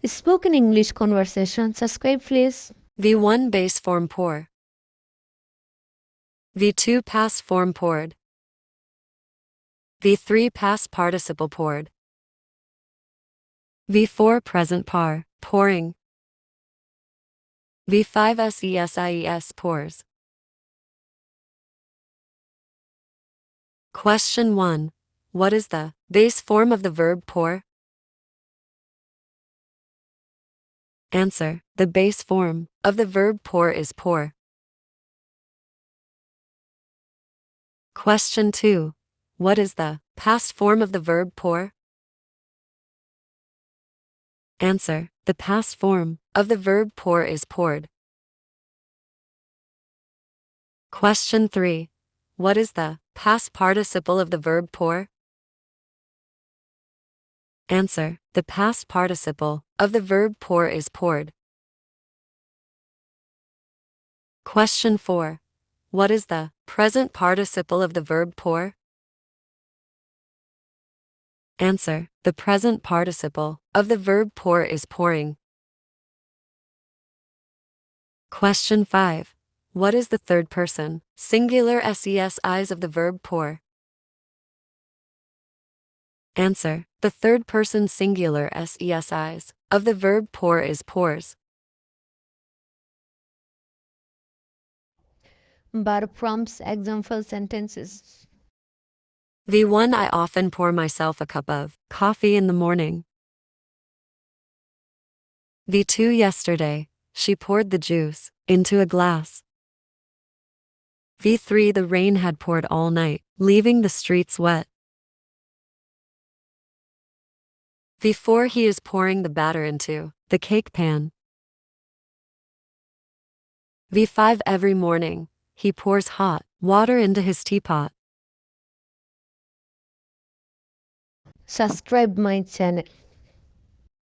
Spoken English conversation. Subscribe please. V1 base form pour. V2 past form poured. V3 past participle poured. V4 present par, pouring. V5 SESIES pours. Question 1. What is the base form of the verb pour? Answer. The base form of the verb pour is pour. Question 2. What is the past form of the verb pour? Answer. The past form of the verb pour is poured. Question 3. What is the past participle of the verb pour? Answer. The past participle of the verb pour is poured. Question 4. What is the present participle of the verb pour? Answer. The present participle of the verb pour is pouring. Question 5. What is the third person singular SESIs of the verb pour? Answer. The third person singular SESIs of the verb pour is pours. Verb forms. Example sentences. V1 I often pour myself a cup of coffee in the morning. V2 yesterday, she poured the juice into a glass. V3 the rain had poured all night, leaving the streets wet. V4 he is pouring the batter into the cake pan. V5 every morning, he pours hot water into his teapot. Subscribe my channel.